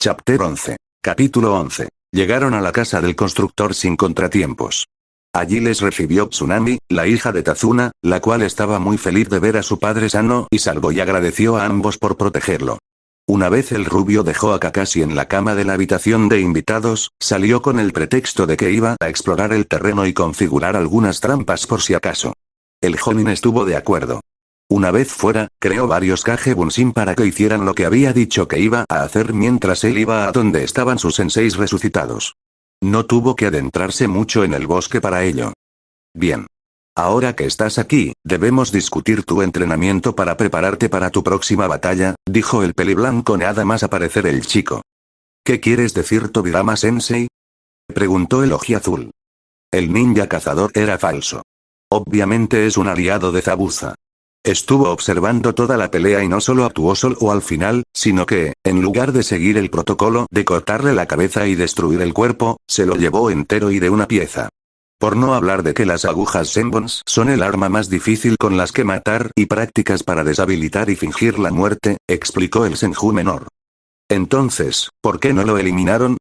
Chapter 11. Capítulo 11. Llegaron a la casa del constructor sin contratiempos. Allí les recibió Tsunami, la hija de Tazuna, la cual estaba muy feliz de ver a su padre sano y salvo y agradeció a ambos por protegerlo. Una vez el rubio dejó a Kakashi en la cama de la habitación de invitados, salió con el pretexto de que iba a explorar el terreno y configurar algunas trampas por si acaso. El jonin estuvo de acuerdo. Una vez fuera, creó varios Kage Bunshin para que hicieran lo que había dicho que iba a hacer mientras él iba a donde estaban sus senseis resucitados. No tuvo que adentrarse mucho en el bosque para ello. Bien. Ahora que estás aquí, debemos discutir tu entrenamiento para prepararte para tu próxima batalla, dijo el peliblanco nada más aparecer el chico. ¿Qué quieres decir, Tobirama-sensei? Preguntó el ojiazul. El ninja cazador era falso. Obviamente es un aliado de Zabuza. Estuvo observando toda la pelea y no solo actuó solo al final, sino que, en lugar de seguir el protocolo de cortarle la cabeza y destruir el cuerpo, se lo llevó entero y de una pieza. Por no hablar de que las agujas Senbons son el arma más difícil con las que matar y prácticas para deshabilitar y fingir la muerte, explicó el Senju menor. Entonces, ¿por qué no lo eliminaron?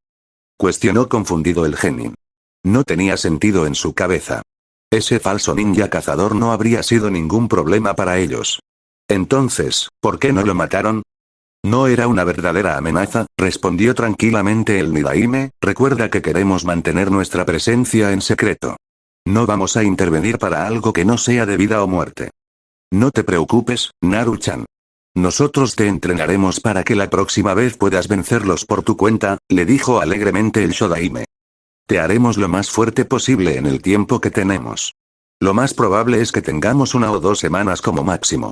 Cuestionó confundido el genin. No tenía sentido en su cabeza. Ese falso ninja cazador no habría sido ningún problema para ellos. Entonces, ¿por qué no lo mataron? No era una verdadera amenaza, respondió tranquilamente el Nidaime, recuerda que queremos mantener nuestra presencia en secreto. No vamos a intervenir para algo que no sea de vida o muerte. No te preocupes, Naru-chan. Nosotros te entrenaremos para que la próxima vez puedas vencerlos por tu cuenta, le dijo alegremente el Shodaime. Te haremos lo más fuerte posible en el tiempo que tenemos. Lo más probable es que tengamos 1 o 2 semanas como máximo.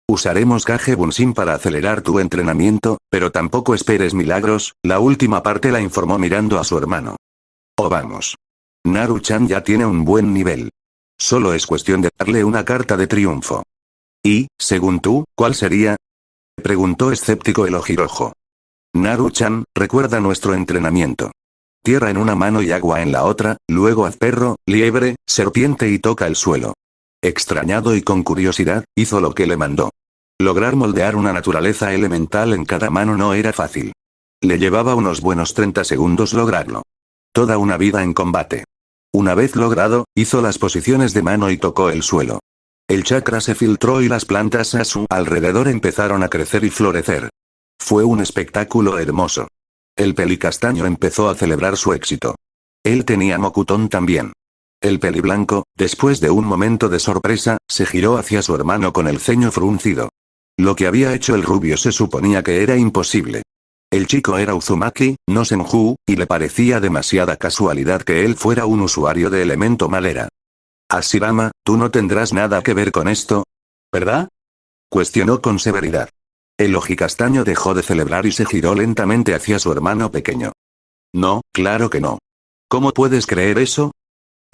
Usaremos Kage Bunshin para acelerar tu entrenamiento, pero tampoco esperes milagros, la última parte la informó mirando a su hermano. Oh vamos. Naru-chan ya tiene un buen nivel. Solo es cuestión de darle una carta de triunfo. ¿Y, según tú, cuál sería? Preguntó escéptico el ojirojo. Naru-chan, recuerda nuestro entrenamiento. Tierra en una mano y agua en la otra, luego haz perro, liebre, serpiente y toca el suelo. Extrañado y con curiosidad, hizo lo que le mandó. Lograr moldear una naturaleza elemental en cada mano no era fácil. Le llevaba unos buenos 30 segundos lograrlo. Toda una vida en combate. Una vez logrado, hizo las posiciones de mano y tocó el suelo. El chakra se filtró y las plantas a su alrededor empezaron a crecer y florecer. Fue un espectáculo hermoso. El pelicastaño empezó a celebrar su éxito. Él tenía Mokuton también. El peliblanco, después de un momento de sorpresa, se giró hacia su hermano con el ceño fruncido. Lo que había hecho el rubio se suponía que era imposible. El chico era Uzumaki, no Senju, y le parecía demasiada casualidad que él fuera un usuario de elemento madera. Hashirama, tú no tendrás nada que ver con esto, ¿verdad? Cuestionó con severidad. El ojicastaño dejó de celebrar y se giró lentamente hacia su hermano pequeño. No, claro que no. ¿Cómo puedes creer eso?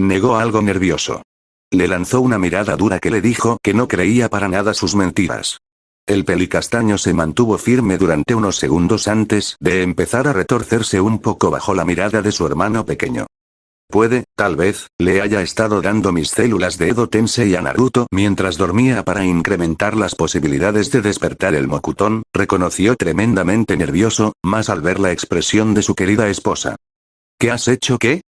Negó algo nervioso. Le lanzó una mirada dura que le dijo que no creía para nada sus mentiras. El pelicastaño se mantuvo firme durante unos segundos antes de empezar a retorcerse un poco bajo la mirada de su hermano pequeño. Puede, tal vez, le haya estado dando mis células de Edo Tensei a Naruto mientras dormía para incrementar las posibilidades de despertar el Mokuton, reconoció tremendamente nervioso, más al ver la expresión de su querida esposa. ¿Qué has hecho qué?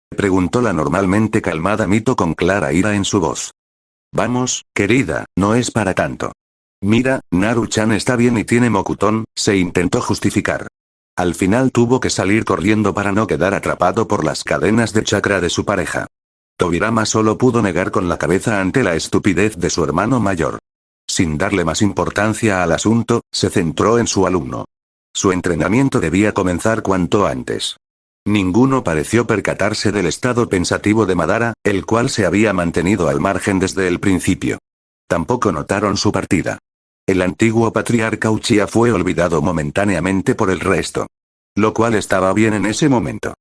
Preguntó la normalmente calmada Mito con clara ira en su voz. Vamos, querida, no es para tanto. Mira, Naru-chan está bien y tiene Mokuton, se intentó justificar. Al final tuvo que salir corriendo para no quedar atrapado por las cadenas de chakra de su pareja. Tobirama solo pudo negar con la cabeza ante la estupidez de su hermano mayor. Sin darle más importancia al asunto, se centró en su alumno. Su entrenamiento debía comenzar cuanto antes. Ninguno pareció percatarse del estado pensativo de Madara, el cual se había mantenido al margen desde el principio. Tampoco notaron su partida. El antiguo patriarca Uchiha fue olvidado momentáneamente por el resto. Lo cual estaba bien en ese momento.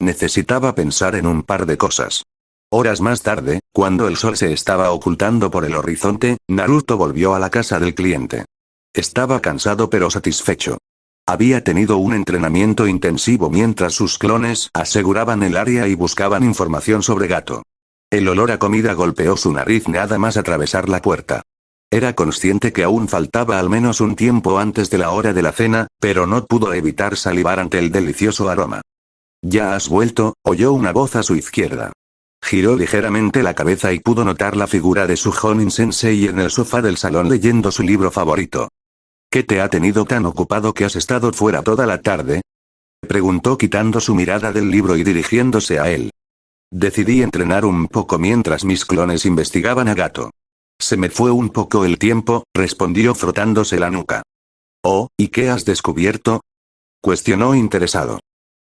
Necesitaba pensar en un par de cosas. Horas más tarde, cuando el sol se estaba ocultando por el horizonte, Naruto volvió a la casa del cliente. Estaba cansado pero satisfecho. Había tenido un entrenamiento intensivo mientras sus clones aseguraban el área y buscaban información sobre Gato. El olor a comida golpeó su nariz nada más atravesar la puerta. Era consciente que aún faltaba al menos un tiempo antes de la hora de la cena, pero no pudo evitar salivar ante el delicioso aroma. «¿Ya has vuelto?», oyó una voz a su izquierda. Giró ligeramente la cabeza y pudo notar la figura de su Jonin Sensei en el sofá del salón leyendo su libro favorito. «¿Qué te ha tenido tan ocupado que has estado fuera toda la tarde?», preguntó quitando su mirada del libro y dirigiéndose a él. «Decidí entrenar un poco mientras mis clones investigaban a Gato. Se me fue un poco el tiempo», respondió frotándose la nuca. «Oh, ¿y qué has descubierto?», cuestionó interesado.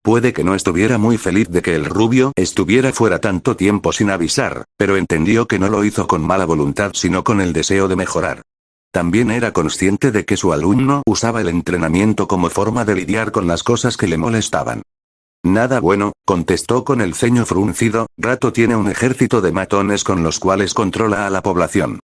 Puede que no estuviera muy feliz de que el rubio estuviera fuera tanto tiempo sin avisar, pero entendió que no lo hizo con mala voluntad sino con el deseo de mejorar. También era consciente de que su alumno usaba el entrenamiento como forma de lidiar con las cosas que le molestaban. «Nada bueno», contestó con el ceño fruncido. «Gato tiene un ejército de matones con los cuales controla a la población.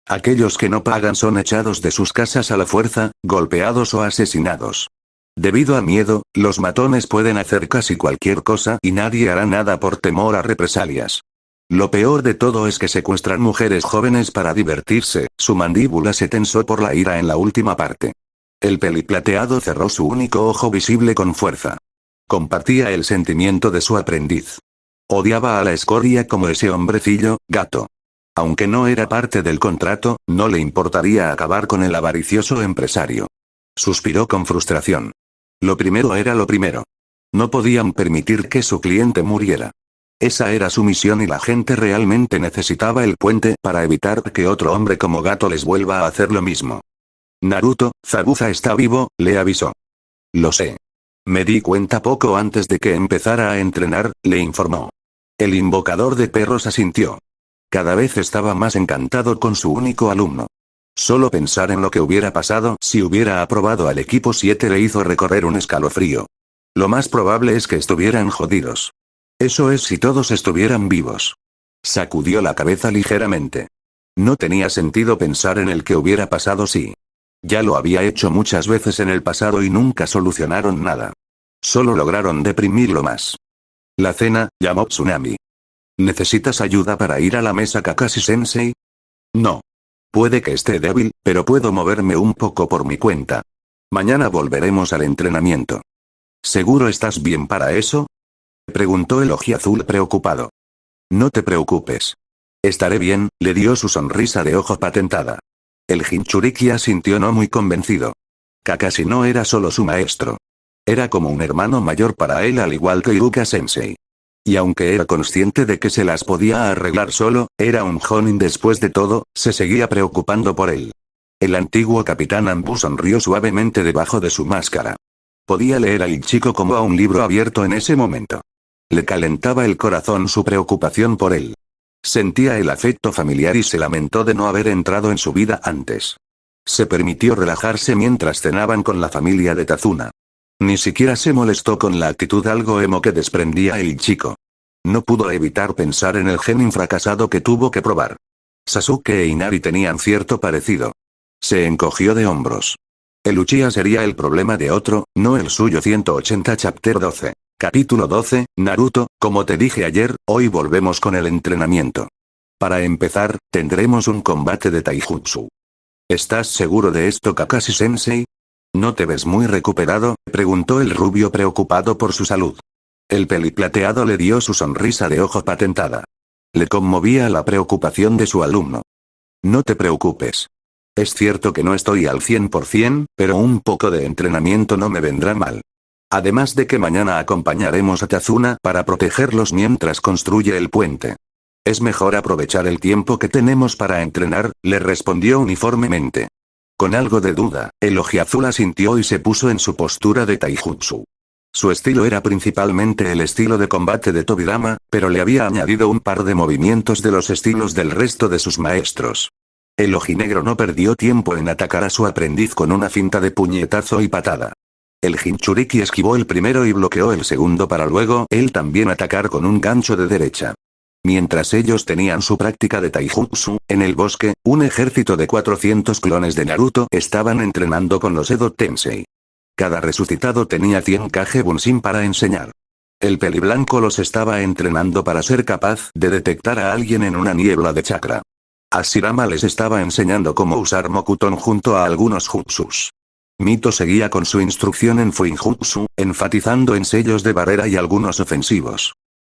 Aquellos que no pagan son echados de sus casas a la fuerza, golpeados o asesinados. Debido al miedo, los matones pueden hacer casi cualquier cosa y nadie hará nada por temor a represalias. Lo peor de todo es que secuestran mujeres jóvenes para divertirse». Su mandíbula se tensó por la ira en la última parte. El peliplateado cerró su único ojo visible con fuerza. Compartía el sentimiento de su aprendiz. Odiaba a la escoria como ese hombrecillo, Gato. Aunque no era parte del contrato, no le importaría acabar con el avaricioso empresario. Suspiró con frustración. Lo primero era lo primero. No podían permitir que su cliente muriera. Esa era su misión y la gente realmente necesitaba el puente para evitar que otro hombre como Gato les vuelva a hacer lo mismo. «Naruto, Zabuza está vivo», le avisó. «Lo sé. Me di cuenta poco antes de que empezara a entrenar», le informó. El invocador de perros asintió. Cada vez estaba más encantado con su único alumno. Solo pensar en lo que hubiera pasado si hubiera aprobado al equipo 7 le hizo recorrer un escalofrío. Lo más probable es que estuvieran jodidos. Eso es si todos estuvieran vivos. Sacudió la cabeza ligeramente. No tenía sentido pensar en el que hubiera pasado si. Ya lo había hecho muchas veces en el pasado y nunca solucionaron nada. Solo lograron deprimirlo más. «La cena», llamó Tsunami. «¿Necesitas ayuda para ir a la mesa, Kakashi-sensei?» «No. Puede que esté débil, pero puedo moverme un poco por mi cuenta. Mañana volveremos al entrenamiento». «¿Seguro estás bien para eso?», preguntó el ojiazul preocupado. «No te preocupes. Estaré bien», le dio su sonrisa de ojo patentada. El Jinchuriki asintió no muy convencido. Kakashi no era solo su maestro. Era como un hermano mayor para él al igual que Iruka-sensei. Y aunque era consciente de que se las podía arreglar solo, era un Jonin después de todo, se seguía preocupando por él. El antiguo capitán Anbu sonrió suavemente debajo de su máscara. Podía leer al chico como a un libro abierto en ese momento. Le calentaba el corazón su preocupación por él. Sentía el afecto familiar y se lamentó de no haber entrado en su vida antes. Se permitió relajarse mientras cenaban con la familia de Tazuna. Ni siquiera se molestó con la actitud algo emo que desprendía el chico. No pudo evitar pensar en el genin fracasado que tuvo que probar. Sasuke e Inari tenían cierto parecido. Se encogió de hombros. El Uchiha sería el problema de otro, no el suyo. 180 Chapter 12. Capítulo 12, Naruto, como te dije ayer, hoy volvemos con el entrenamiento. Para empezar, tendremos un combate de taijutsu. ¿Estás seguro de esto, Kakashi-sensei? ¿No te ves muy recuperado?, preguntó el rubio preocupado por su salud. El peliplateado le dio su sonrisa de ojo patentada. Le conmovía la preocupación de su alumno. No te preocupes. Es cierto que no estoy al 100%, pero un poco de entrenamiento no me vendrá mal. Además de que mañana acompañaremos a Tazuna para protegerlos mientras construye el puente. Es mejor aprovechar el tiempo que tenemos para entrenar, le respondió uniformemente. Con algo de duda, el ojiazul asintió y se puso en su postura de taijutsu. Su estilo era principalmente el estilo de combate de Tobirama, pero le había añadido un par de movimientos de los estilos del resto de sus maestros. El ojinegro no perdió tiempo en atacar a su aprendiz con una finta de puñetazo y patada. El Jinchuriki esquivó el primero y bloqueó el segundo para luego él también atacar con un gancho de derecha. Mientras ellos tenían su práctica de taijutsu, en el bosque, un ejército de 400 clones de Naruto estaban entrenando con los Edo Tensei. Cada resucitado tenía 100 Kage Bunshin para enseñar. El peliblanco los estaba entrenando para ser capaz de detectar a alguien en una niebla de chakra. Hashirama les estaba enseñando cómo usar Mokuton junto a algunos jutsus. Mito seguía con su instrucción en Fuinjutsu, enfatizando en sellos de barrera y algunos ofensivos.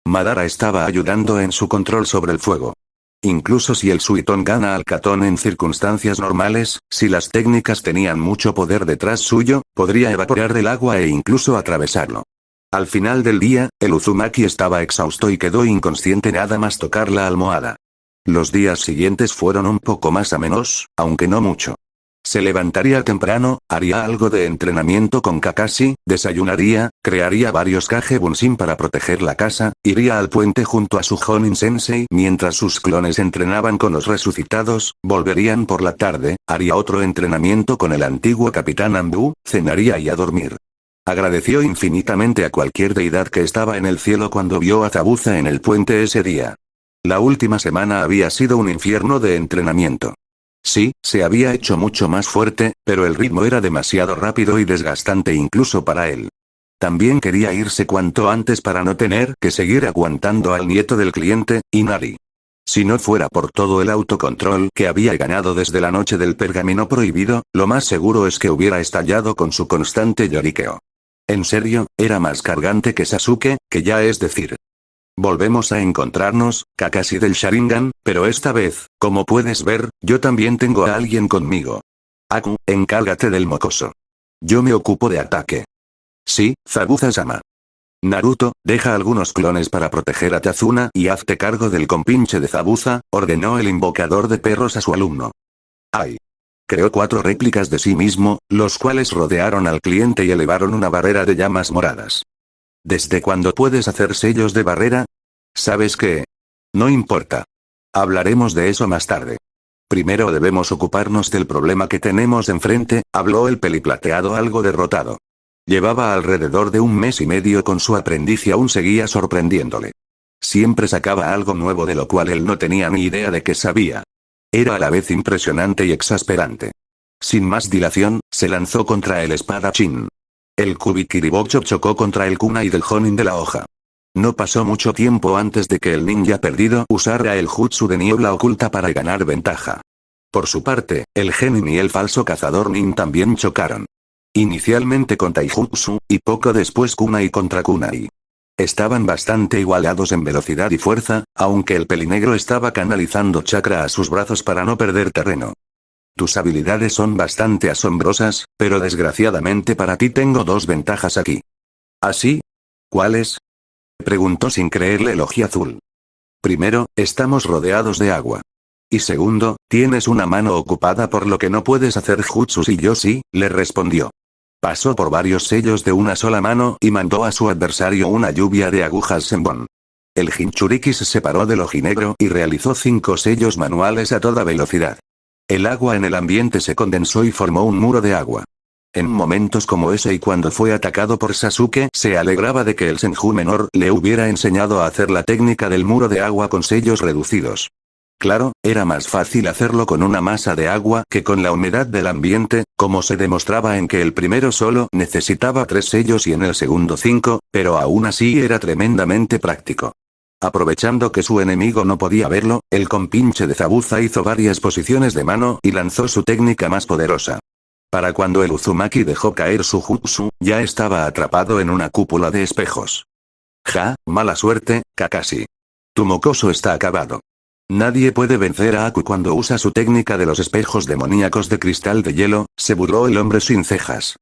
Madara estaba ayudando en su control sobre el fuego. Incluso si el Suiton gana al Katon en circunstancias normales, si las técnicas tenían mucho poder detrás suyo, podría evaporar el agua e incluso atravesarlo. Al final del día, el Uzumaki estaba exhausto y quedó inconsciente nada más tocar la almohada. Los días siguientes fueron un poco más amenos, aunque no mucho. Se levantaría temprano, haría algo de entrenamiento con Kakashi, desayunaría, crearía varios Kage Bunshin para proteger la casa, iría al puente junto a su Jonin Sensei mientras sus clones entrenaban con los resucitados, volverían por la tarde, haría otro entrenamiento con el antiguo Capitán Ambu, cenaría y a dormir. Agradeció infinitamente a cualquier deidad que estaba en el cielo cuando vio a Zabuza en el puente ese día. La última semana había sido un infierno de entrenamiento. Sí, se había hecho mucho más fuerte, pero el ritmo era demasiado rápido y desgastante incluso para él. También quería irse cuanto antes para no tener que seguir aguantando al nieto del cliente, Inari. Si no fuera por todo el autocontrol que había ganado desde la noche del pergamino prohibido, lo más seguro es que hubiera estallado con su constante lloriqueo. En serio, era más cargante que Sasuke, que ya es decir. Volvemos a encontrarnos, Kakashi del Sharingan, pero esta vez, como puedes ver, yo también tengo a alguien conmigo. Aku, encárgate del mocoso. Yo me ocupo de ataque. Sí, Zabuza-sama. Naruto, deja algunos clones para proteger a Tazuna y hazte cargo del compinche de Zabuza, ordenó el invocador de perros a su alumno. ¡Ay! Creó 4 réplicas de sí mismo, los cuales rodearon al cliente y elevaron una barrera de llamas moradas. ¿Desde cuándo puedes hacer sellos de barrera? ¿Sabes qué? No importa. Hablaremos de eso más tarde. Primero debemos ocuparnos del problema que tenemos enfrente, habló el peliplateado algo derrotado. Llevaba alrededor de 1 mes y medio con su aprendiz y aún seguía sorprendiéndole. Siempre sacaba algo nuevo de lo cual él no tenía ni idea de que sabía. Era a la vez impresionante y exasperante. Sin más dilación, se lanzó contra el espadachín. El Kubikiribocho chocó contra el kunai del Jonin de la hoja. No pasó mucho tiempo antes de que el ninja perdido usara el jutsu de niebla oculta para ganar ventaja. Por su parte, el genin y el falso cazador nin también chocaron. Inicialmente con taijutsu, y poco después kunai contra kunai. Estaban bastante igualados en velocidad y fuerza, aunque el pelinegro estaba canalizando chakra a sus brazos para no perder terreno. Tus habilidades son bastante asombrosas, pero desgraciadamente para ti tengo 2 ventajas aquí. ¿Así? ¿Cuáles? Preguntó sin creerle el ojiazul. Primero, estamos rodeados de agua. Y segundo, tienes una mano ocupada por lo que no puedes hacer jutsus y yo sí, le respondió. Pasó por varios sellos de una sola mano y mandó a su adversario una lluvia de agujas senbon. El Jinchuriki se separó del ojinegro y realizó 5 sellos manuales a toda velocidad. El agua en el ambiente se condensó y formó un muro de agua. En momentos como ese y cuando fue atacado por Sasuke, se alegraba de que el Senju menor le hubiera enseñado a hacer la técnica del muro de agua con sellos reducidos. Claro, era más fácil hacerlo con una masa de agua que con la humedad del ambiente, como se demostraba en que el primero solo necesitaba 3 sellos y en el segundo 5, pero aún así era tremendamente práctico. Aprovechando que su enemigo no podía verlo, el compinche de Zabuza hizo varias posiciones de mano y lanzó su técnica más poderosa. Para cuando el Uzumaki dejó caer su jutsu, ya estaba atrapado en una cúpula de espejos. Ja, mala suerte, Kakashi. Tu mocoso está acabado. Nadie puede vencer a Aku cuando usa su técnica de los espejos demoníacos de cristal de hielo, se burló el hombre sin cejas.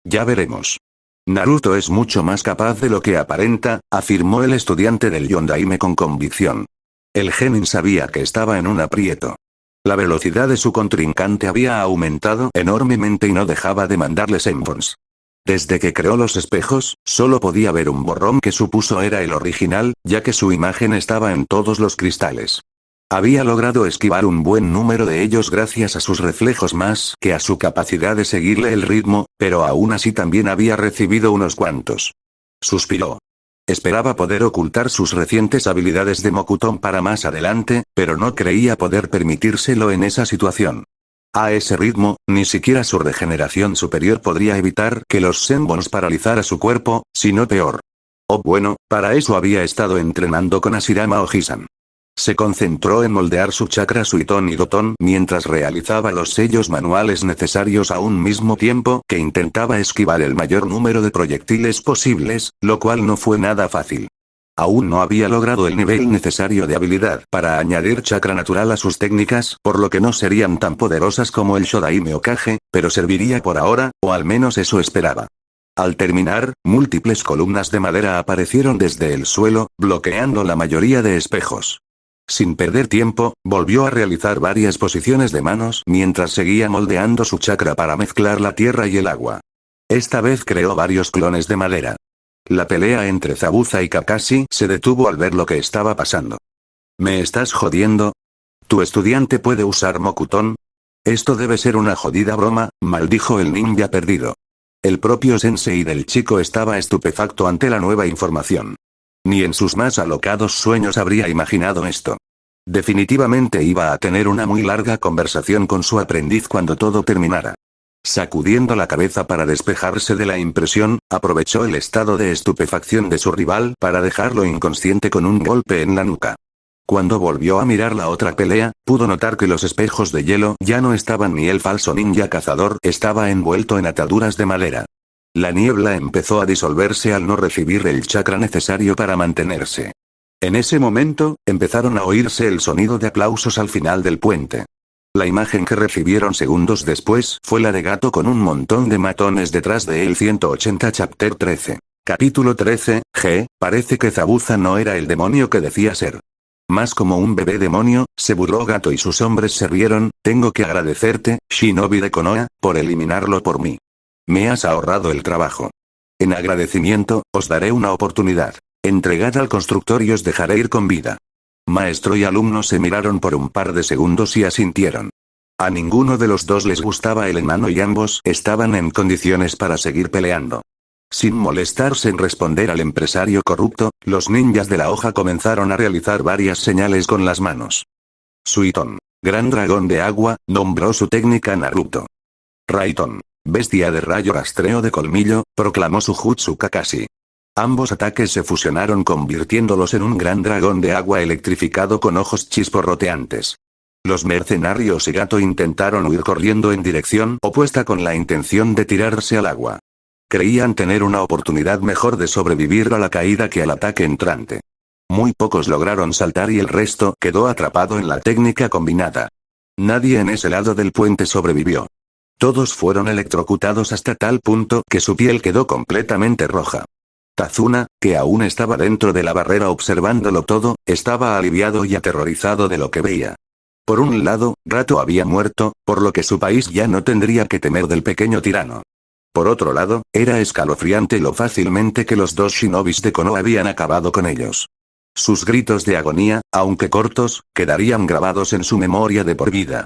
Ya veremos. Naruto es mucho más capaz de lo que aparenta, afirmó el estudiante del Yondaime con convicción. El genin sabía que estaba en un aprieto. La velocidad de su contrincante había aumentado enormemente y no dejaba de mandarle senbons. Desde que creó los espejos, solo podía ver un borrón que supuso era el original, ya que su imagen estaba en todos los cristales. Había logrado esquivar un buen número de ellos gracias a sus reflejos más que a su capacidad de seguirle el ritmo, pero aún así también había recibido unos cuantos. Suspiró. Esperaba poder ocultar sus recientes habilidades de Mokuton para más adelante, pero no creía poder permitírselo en esa situación. A ese ritmo, ni siquiera su regeneración superior podría evitar que los senbons paralizara su cuerpo, sino peor. Oh bueno, para eso había estado entrenando con Hashirama Ojisan. Se concentró en moldear su chakra Suiton y Doton mientras realizaba los sellos manuales necesarios a un mismo tiempo que intentaba esquivar el mayor número de proyectiles posibles, lo cual no fue nada fácil. Aún no había logrado el nivel necesario de habilidad para añadir chakra natural a sus técnicas, por lo que no serían tan poderosas como el Shodaime Okage, pero serviría por ahora, o al menos eso esperaba. Al terminar, múltiples columnas de madera aparecieron desde el suelo, bloqueando la mayoría de espejos. Sin perder tiempo, volvió a realizar varias posiciones de manos mientras seguía moldeando su chakra para mezclar la tierra y el agua. Esta vez creó varios clones de madera. La pelea entre Zabuza y Kakashi se detuvo al ver lo que estaba pasando. ¿Me estás jodiendo? ¿Tu estudiante puede usar Mokuton? Esto debe ser una jodida broma, maldijo el ninja perdido. El propio sensei del chico estaba estupefacto ante la nueva información. Ni en sus más alocados sueños habría imaginado esto. Definitivamente iba a tener una muy larga conversación con su aprendiz cuando todo terminara. Sacudiendo la cabeza para despejarse de la impresión, aprovechó el estado de estupefacción de su rival para dejarlo inconsciente con un golpe en la nuca. Cuando volvió a mirar la otra pelea, pudo notar que los espejos de hielo ya no estaban ni el falso ninja cazador estaba envuelto en ataduras de madera. La niebla empezó a disolverse al no recibir el chakra necesario para mantenerse. En ese momento, empezaron a oírse el sonido de aplausos al final del puente. La imagen que recibieron segundos después fue la de Gato con un montón de matones detrás de él. 180 Chapter 13. Capítulo 13, parece que Zabuza no era el demonio que decía ser. Más como un bebé demonio, se burló Gato y sus hombres se rieron. Tengo que agradecerte, Shinobi de Konoha, por eliminarlo por mí. Me has ahorrado el trabajo. En agradecimiento, os daré una oportunidad. Entregad al constructor y os dejaré ir con vida. Maestro y alumno se miraron por un par de segundos y asintieron. A ninguno de los dos les gustaba el enano y ambos estaban en condiciones para seguir peleando. Sin molestarse en responder al empresario corrupto, los ninjas de la hoja comenzaron a realizar varias señales con las manos. Suiton, gran dragón de agua, nombró su técnica Naruto. Raiton, bestia de rayo rastreo de colmillo, proclamó su jutsu Kakashi. Ambos ataques se fusionaron convirtiéndolos en un gran dragón de agua electrificado con ojos chisporroteantes. Los mercenarios y Gato intentaron huir corriendo en dirección opuesta con la intención de tirarse al agua. Creían tener una oportunidad mejor de sobrevivir a la caída que al ataque entrante. Muy pocos lograron saltar y el resto quedó atrapado en la técnica combinada. Nadie en ese lado del puente sobrevivió. Todos fueron electrocutados hasta tal punto que su piel quedó completamente roja. Tazuna, que aún estaba dentro de la barrera observándolo todo, estaba aliviado y aterrorizado de lo que veía. Por un lado, Gato había muerto, por lo que su país ya no tendría que temer del pequeño tirano. Por otro lado, era escalofriante lo fácilmente que los dos shinobis de Konoha habían acabado con ellos. Sus gritos de agonía, aunque cortos, quedarían grabados en su memoria de por vida.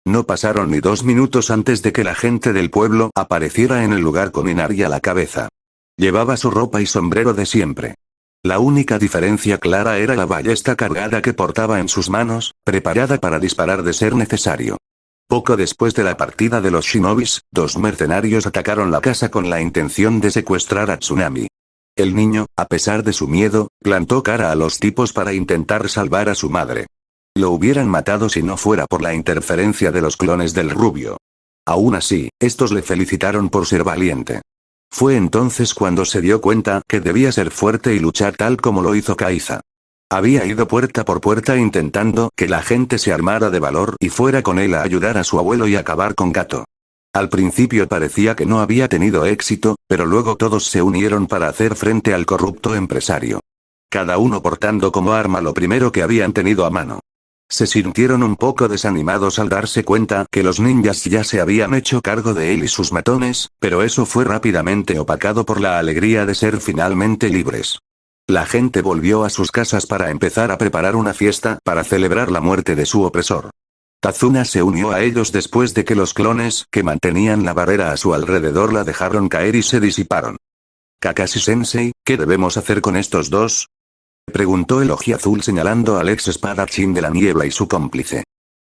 No pasaron ni 2 minutos antes de que la gente del pueblo apareciera en el lugar con Inari a la cabeza. Llevaba su ropa y sombrero de siempre. La única diferencia clara era la ballesta cargada que portaba en sus manos, preparada para disparar de ser necesario. Poco después de la partida de los shinobis, 2 mercenarios atacaron la casa con la intención de secuestrar a Tsunami. El niño, a pesar de su miedo, plantó cara a los tipos para intentar salvar a su madre. Lo hubieran matado si no fuera por la interferencia de los clones del rubio. Aún así, estos le felicitaron por ser valiente. Fue entonces cuando se dio cuenta que debía ser fuerte y luchar tal como lo hizo Kaiza. Había ido puerta por puerta intentando que la gente se armara de valor y fuera con él a ayudar a su abuelo y acabar con Gato. Al principio parecía que no había tenido éxito, pero luego todos se unieron para hacer frente al corrupto empresario. Cada uno portando como arma lo primero que habían tenido a mano. Se sintieron un poco desanimados al darse cuenta que los ninjas ya se habían hecho cargo de él y sus matones, pero eso fue rápidamente opacado por la alegría de ser finalmente libres. La gente volvió a sus casas para empezar a preparar una fiesta para celebrar la muerte de su opresor. Tazuna se unió a ellos después de que los clones que mantenían la barrera a su alrededor la dejaron caer y se disiparon. Kakashi-sensei, ¿qué debemos hacer con estos dos?, preguntó el ojiazul señalando al ex espadachín de la niebla y su cómplice.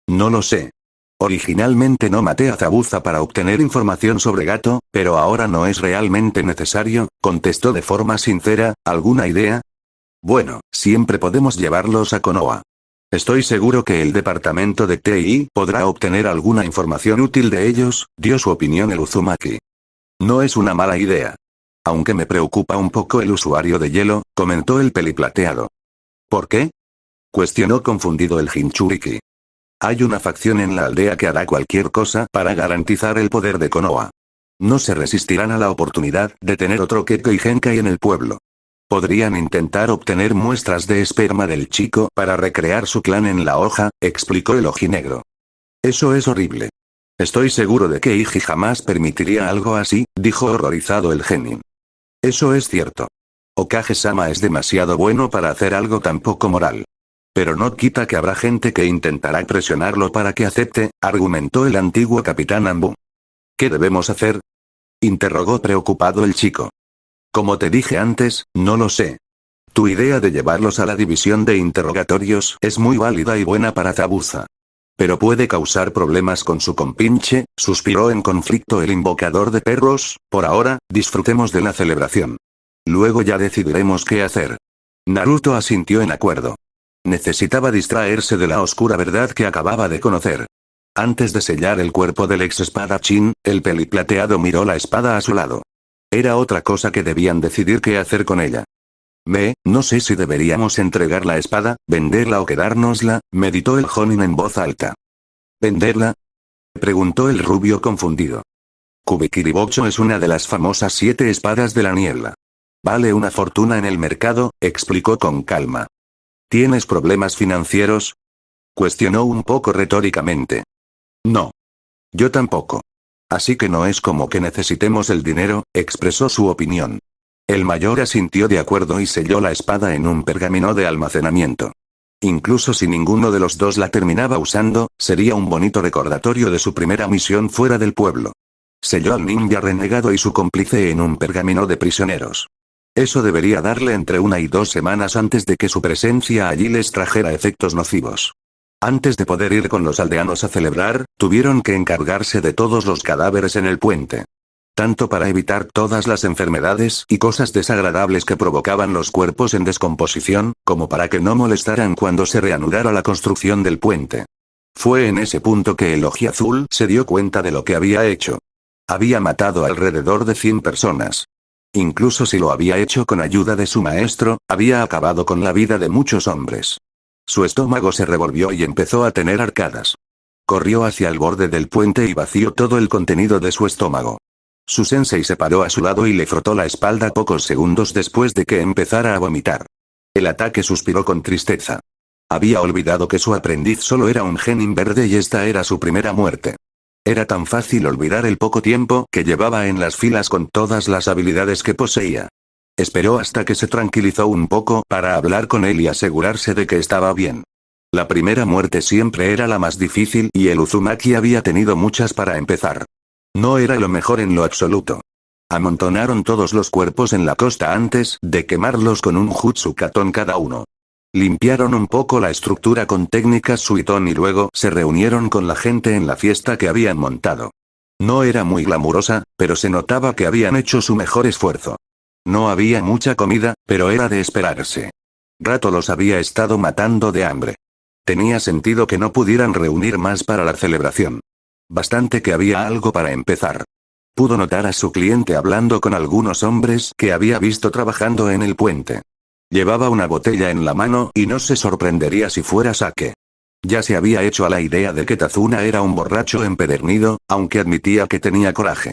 No lo sé. Originalmente no maté a Zabuza para obtener información sobre Gato, pero ahora no es realmente necesario, contestó de forma sincera. ¿Alguna idea? Bueno, siempre podemos llevarlos a Konoha. Estoy seguro que el departamento de TI podrá obtener alguna información útil de ellos, dio su opinión el Uzumaki. No es una mala idea. Aunque me preocupa un poco el usuario de hielo, comentó el peliplateado. ¿Por qué? Cuestionó confundido el Jinchuriki. Hay una facción en la aldea que hará cualquier cosa para garantizar el poder de Konoha. No se resistirán a la oportunidad de tener otro Keko y Genkai en el pueblo. Podrían intentar obtener muestras de esperma del chico para recrear su clan en la hoja, explicó el ojinegro. Eso es horrible. Estoy seguro de que Iji jamás permitiría algo así, dijo horrorizado el genin. Eso es cierto. Okage-sama es demasiado bueno para hacer algo tan poco moral. Pero no quita que habrá gente que intentará presionarlo para que acepte, argumentó el antiguo capitán Ambu. ¿Qué debemos hacer? Interrogó preocupado el chico. Como te dije antes, no lo sé. Tu idea de llevarlos a la división de interrogatorios es muy válida y buena para Zabuza. Pero puede causar problemas con su compinche, suspiró en conflicto el invocador de perros. Por ahora, disfrutemos de la celebración. Luego ya decidiremos qué hacer. Naruto asintió en acuerdo. Necesitaba distraerse de la oscura verdad que acababa de conocer. Antes de sellar el cuerpo del ex espadachín, el peliplateado miró la espada a su lado. Era otra cosa que debían decidir qué hacer con ella. No sé si deberíamos entregar la espada, venderla o quedárnosla, meditó el Jonin en voz alta. ¿Venderla? Preguntó el rubio confundido. Kubikiribocho es una de las famosas 7 espadas de la niebla. Vale una fortuna en el mercado, explicó con calma. ¿Tienes problemas financieros? Cuestionó un poco retóricamente. No. Yo tampoco. Así que no es como que necesitemos el dinero, expresó su opinión. El mayor asintió de acuerdo y selló la espada en un pergamino de almacenamiento. Incluso si ninguno de los dos la terminaba usando, sería un bonito recordatorio de su primera misión fuera del pueblo. Selló al ninja renegado y su cómplice en un pergamino de prisioneros. Eso debería darle entre 1 y 2 semanas antes de que su presencia allí les trajera efectos nocivos. Antes de poder ir con los aldeanos a celebrar, tuvieron que encargarse de todos los cadáveres en el puente. Tanto para evitar todas las enfermedades y cosas desagradables que provocaban los cuerpos en descomposición, como para que no molestaran cuando se reanudara la construcción del puente. Fue en ese punto que el Ojiazul se dio cuenta de lo que había hecho. Había matado alrededor de 100 personas. Incluso si lo había hecho con ayuda de su maestro, había acabado con la vida de muchos hombres. Su estómago se revolvió y empezó a tener arcadas. Corrió hacia el borde del puente y vació todo el contenido de su estómago. Su sensei se paró a su lado y le frotó la espalda pocos segundos después de que empezara a vomitar. El ataque suspiró con tristeza. Había olvidado que su aprendiz solo era un genin verde y esta era su primera muerte. Era tan fácil olvidar el poco tiempo que llevaba en las filas con todas las habilidades que poseía. Esperó hasta que se tranquilizó un poco para hablar con él y asegurarse de que estaba bien. La primera muerte siempre era la más difícil y el Uzumaki había tenido muchas para empezar. No era lo mejor en lo absoluto. Amontonaron todos los cuerpos en la costa antes de quemarlos con un jutsu katon cada uno. Limpiaron un poco la estructura con técnicas suiton y luego se reunieron con la gente en la fiesta que habían montado. No era muy glamurosa, pero se notaba que habían hecho su mejor esfuerzo. No había mucha comida, pero era de esperarse. Rato los había estado matando de hambre. Tenía sentido que no pudieran reunir más para la celebración. Bastante que había algo para empezar. Pudo notar a su cliente hablando con algunos hombres que había visto trabajando en el puente. Llevaba una botella en la mano y no se sorprendería si fuera sake. Ya se había hecho a la idea de que Tazuna era un borracho empedernido, aunque admitía que tenía coraje.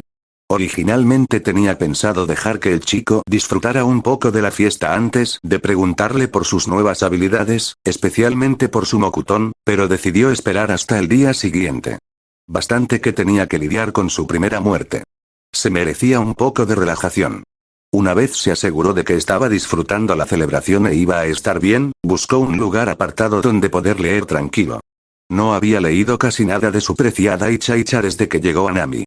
Originalmente tenía pensado dejar que el chico disfrutara un poco de la fiesta antes de preguntarle por sus nuevas habilidades, especialmente por su Mokuton, pero decidió esperar hasta el día siguiente. Bastante que tenía que lidiar con su primera muerte. Se merecía un poco de relajación. Una vez se aseguró de que estaba disfrutando la celebración e iba a estar bien, buscó un lugar apartado donde poder leer tranquilo. No había leído casi nada de su preciada Icha desde que llegó a Nami.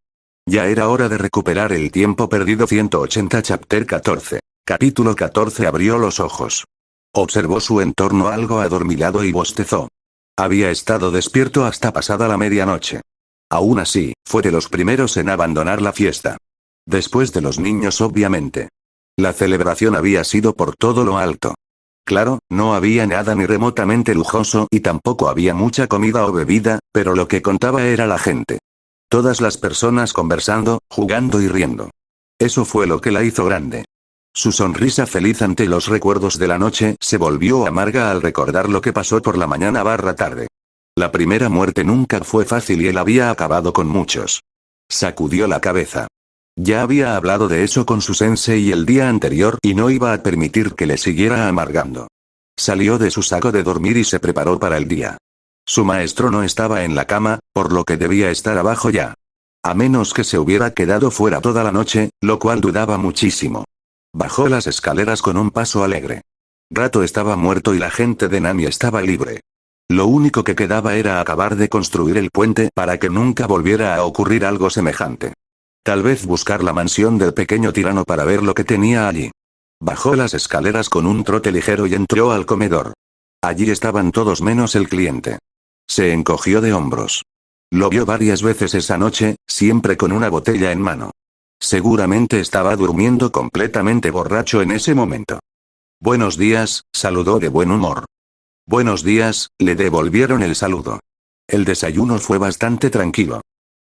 Ya era hora de recuperar el tiempo perdido. 180 Chapter 14. Capítulo 14. Abrió los ojos. Observó su entorno algo adormilado y bostezó. Había estado despierto hasta pasada la medianoche. Aún así, fue de los primeros en abandonar la fiesta. Después de los niños obviamente. La celebración había sido por todo lo alto. Claro, no había nada ni remotamente lujoso y tampoco había mucha comida o bebida, pero lo que contaba era la gente. Todas las personas conversando, jugando y riendo. Eso fue lo que la hizo grande. Su sonrisa feliz ante los recuerdos de la noche se volvió amarga al recordar lo que pasó por la mañana/tarde. La primera muerte nunca fue fácil y él había acabado con muchos. Sacudió la cabeza. Ya había hablado de eso con su sensei el día anterior y no iba a permitir que le siguiera amargando. Salió de su saco de dormir y se preparó para el día. Su maestro no estaba en la cama, por lo que debía estar abajo ya. A menos que se hubiera quedado fuera toda la noche, lo cual dudaba muchísimo. Bajó las escaleras con un paso alegre. Rato estaba muerto y la gente de Nami estaba libre. Lo único que quedaba era acabar de construir el puente para que nunca volviera a ocurrir algo semejante. Tal vez buscar la mansión del pequeño tirano para ver lo que tenía allí. Bajó las escaleras con un trote ligero y entró al comedor. Allí estaban todos menos el cliente. Se encogió de hombros. Lo vio varias veces esa noche, siempre con una botella en mano. Seguramente estaba durmiendo completamente borracho en ese momento. Buenos días, saludó de buen humor. Buenos días, le devolvieron el saludo. El desayuno fue bastante tranquilo.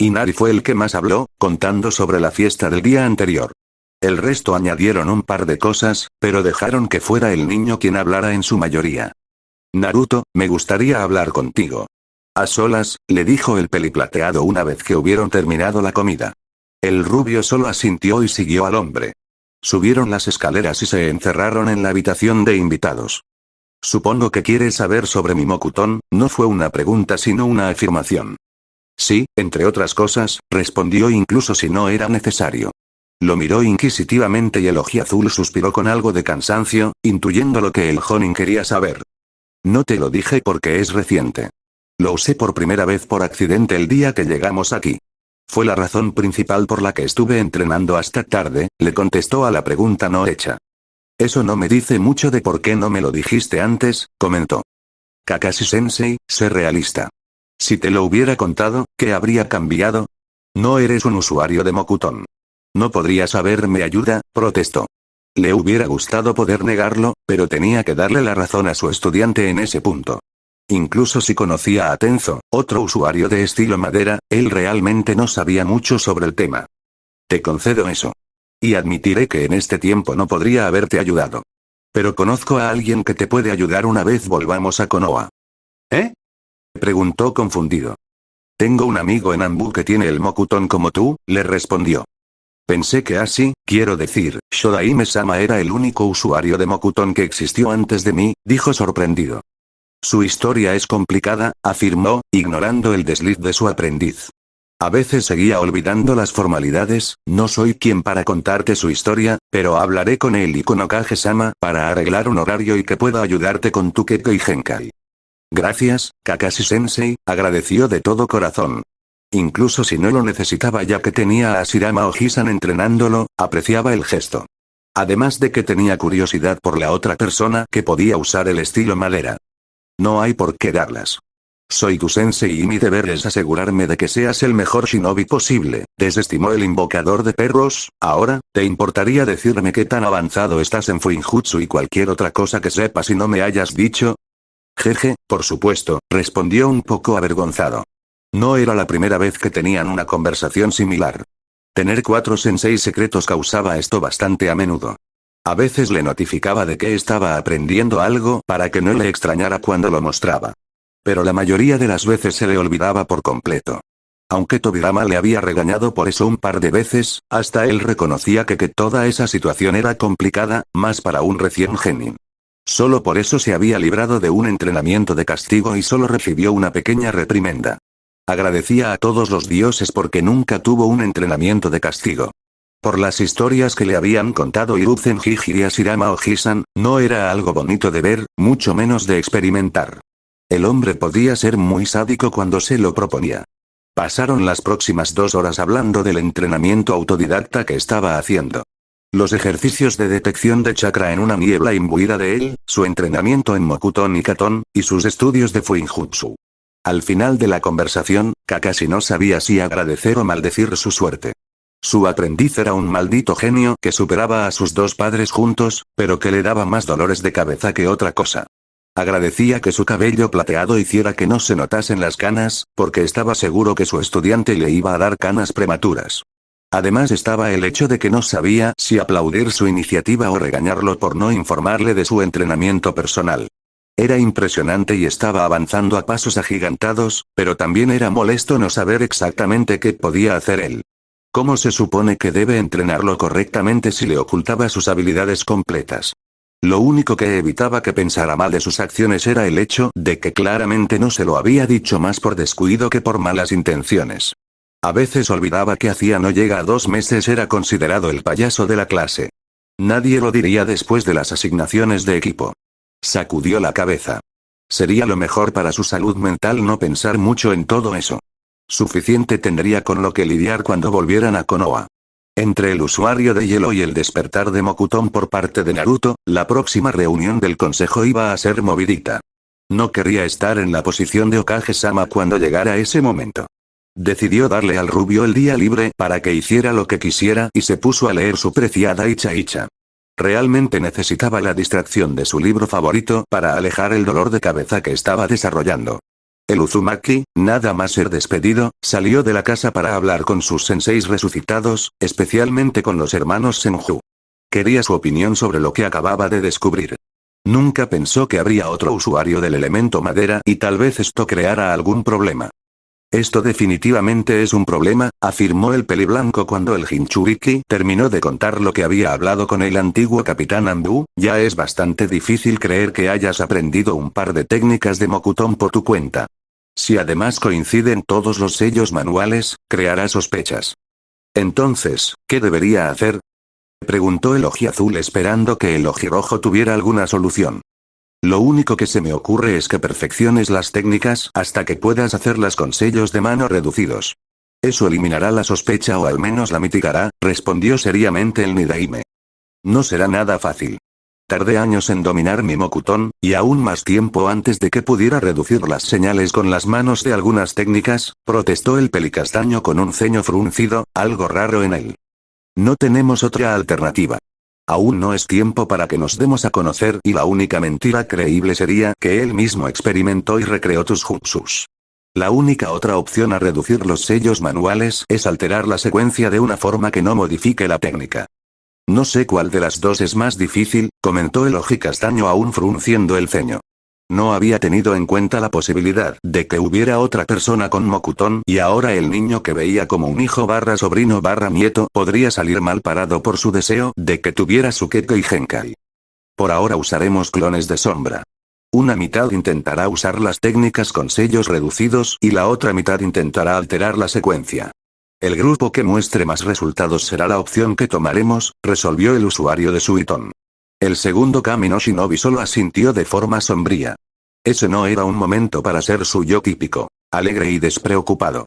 Inari fue el que más habló, contando sobre la fiesta del día anterior. El resto añadieron un par de cosas, pero dejaron que fuera el niño quien hablara en su mayoría. Naruto, me gustaría hablar contigo. A solas, le dijo el peliplateado una vez que hubieron terminado la comida. El rubio solo asintió y siguió al hombre. Subieron las escaleras y se encerraron en la habitación de invitados. Supongo que quieres saber sobre mi Mokutón, no fue una pregunta sino una afirmación. Sí, entre otras cosas, respondió incluso si no era necesario. Lo miró inquisitivamente y el ojiazul suspiró con algo de cansancio, intuyendo lo que el Jonin quería saber. No te lo dije porque es reciente. Lo usé por primera vez por accidente el día que llegamos aquí. Fue la razón principal por la que estuve entrenando hasta tarde, le contestó a la pregunta no hecha. Eso no me dice mucho de por qué no me lo dijiste antes, comentó. Kakashi-sensei, sé realista. Si te lo hubiera contado, ¿qué habría cambiado? No eres un usuario de Mokutón. No podrías haberme ayuda, protestó. Le hubiera gustado poder negarlo, pero tenía que darle la razón a su estudiante en ese punto. Incluso si conocía a Tenzo, otro usuario de estilo madera, él realmente no sabía mucho sobre el tema. Te concedo eso. Y admitiré que en este tiempo no podría haberte ayudado. Pero conozco a alguien que te puede ayudar una vez volvamos a Konoha. ¿Eh? Preguntó confundido. Tengo un amigo en Anbu que tiene el Mokutón como tú, le respondió. Pensé que así, quiero decir, Shodaime-sama era el único usuario de Mokutón que existió antes de mí, dijo sorprendido. Su historia es complicada, afirmó, ignorando el desliz de su aprendiz. A veces seguía olvidando las formalidades, no soy quien para contarte su historia, pero hablaré con él y con Okage-sama para arreglar un horario y que pueda ayudarte con tu Keke y Genkai. Gracias, Kakashi-sensei, agradeció de todo corazón. Incluso si no lo necesitaba ya que tenía a Ashirama Ojisan entrenándolo, apreciaba el gesto. Además de que tenía curiosidad por la otra persona que podía usar el estilo madera. No hay por qué darlas. Soy tu sensei y mi deber es asegurarme de que seas el mejor shinobi posible, desestimó el invocador de perros. Ahora, ¿te importaría decirme qué tan avanzado estás en Fuinjutsu y cualquier otra cosa que sepas y no me hayas dicho? Jeje, por supuesto, respondió un poco avergonzado. No era la primera vez que tenían una conversación similar. Tener 4 senseis secretos causaba esto bastante a menudo. A veces le notificaba de que estaba aprendiendo algo para que no le extrañara cuando lo mostraba. Pero la mayoría de las veces se le olvidaba por completo. Aunque Tobirama le había regañado por eso un par de veces, hasta él reconocía que toda esa situación era complicada, más para un recién genin. Solo por eso se había librado de un entrenamiento de castigo y solo recibió una pequeña reprimenda. Agradecía a todos los dioses porque nunca tuvo un entrenamiento de castigo. Por las historias que le habían contado Hiruzen Hiji y Ashirama Ojisan, no era algo bonito de ver, mucho menos de experimentar. El hombre podía ser muy sádico cuando se lo proponía. Pasaron las próximas 2 horas hablando del entrenamiento autodidacta que estaba haciendo. Los ejercicios de detección de chakra en una niebla imbuida de él, su entrenamiento en Mokutón y Katon, y sus estudios de Fuinjutsu. Al final de la conversación, Kakashi no sabía si agradecer o maldecir su suerte. Su aprendiz era un maldito genio que superaba a sus dos padres juntos, pero que le daba más dolores de cabeza que otra cosa. Agradecía que su cabello plateado hiciera que no se notasen las canas, porque estaba seguro que su estudiante le iba a dar canas prematuras. Además estaba el hecho de que no sabía si aplaudir su iniciativa o regañarlo por no informarle de su entrenamiento personal. Era impresionante y estaba avanzando a pasos agigantados, pero también era molesto no saber exactamente qué podía hacer él. ¿Cómo se supone que debe entrenarlo correctamente si le ocultaba sus habilidades completas? Lo único que evitaba que pensara mal de sus acciones era el hecho de que claramente no se lo había dicho más por descuido que por malas intenciones. A veces olvidaba que hacía no llega a 2 meses era considerado el payaso de la clase. Nadie lo diría después de las asignaciones de equipo. Sacudió la cabeza. Sería lo mejor para su salud mental no pensar mucho en todo eso. Suficiente tendría con lo que lidiar cuando volvieran a Konoha. Entre el usuario de hielo y el despertar de Mokuton por parte de Naruto, la próxima reunión del consejo iba a ser movidita. No quería estar en la posición de Okage-sama cuando llegara ese momento. Decidió darle al rubio el día libre para que hiciera lo que quisiera y se puso a leer su preciada Icha Icha. Realmente necesitaba la distracción de su libro favorito para alejar el dolor de cabeza que estaba desarrollando. El Uzumaki, nada más ser despedido, salió de la casa para hablar con sus senseis resucitados, especialmente con los hermanos Senju. Quería su opinión sobre lo que acababa de descubrir. Nunca pensó que habría otro usuario del elemento madera y tal vez esto creara algún problema. Esto definitivamente es un problema, afirmó el peliblanco cuando el Jinchuriki terminó de contar lo que había hablado con el antiguo capitán Ambu. Ya es bastante difícil creer que hayas aprendido un par de técnicas de Mokuton por tu cuenta. Si además coinciden todos los sellos manuales, creará sospechas. Entonces, ¿qué debería hacer? Preguntó el ojiazul esperando que el ojirrojo tuviera alguna solución. Lo único que se me ocurre es que perfecciones las técnicas hasta que puedas hacerlas con sellos de mano reducidos. Eso eliminará la sospecha o al menos la mitigará, respondió seriamente el Nidaime. No será nada fácil. Tardé años en dominar mi Mokuton, y aún más tiempo antes de que pudiera reducir las señales con las manos de algunas técnicas, protestó el pelicastaño con un ceño fruncido, algo raro en él. No tenemos otra alternativa. Aún no es tiempo para que nos demos a conocer y la única mentira creíble sería que él mismo experimentó y recreó tus jutsus. La única otra opción a reducir los sellos manuales es alterar la secuencia de una forma que no modifique la técnica. No sé cuál de las dos es más difícil, comentó el ojicastaño aún frunciendo el ceño. No había tenido en cuenta la posibilidad de que hubiera otra persona con Mokuton y ahora el niño que veía como un hijo / sobrino / nieto podría salir mal parado por su deseo de que tuviera Sukeko y Genkai. Por ahora usaremos clones de sombra. Una mitad intentará usar las técnicas con sellos reducidos y la otra mitad intentará alterar la secuencia. El grupo que muestre más resultados será la opción que tomaremos, resolvió el usuario de Suiton. El segundo Kami no Shinobi solo asintió de forma sombría. Ese no era un momento para ser su yo típico, alegre y despreocupado.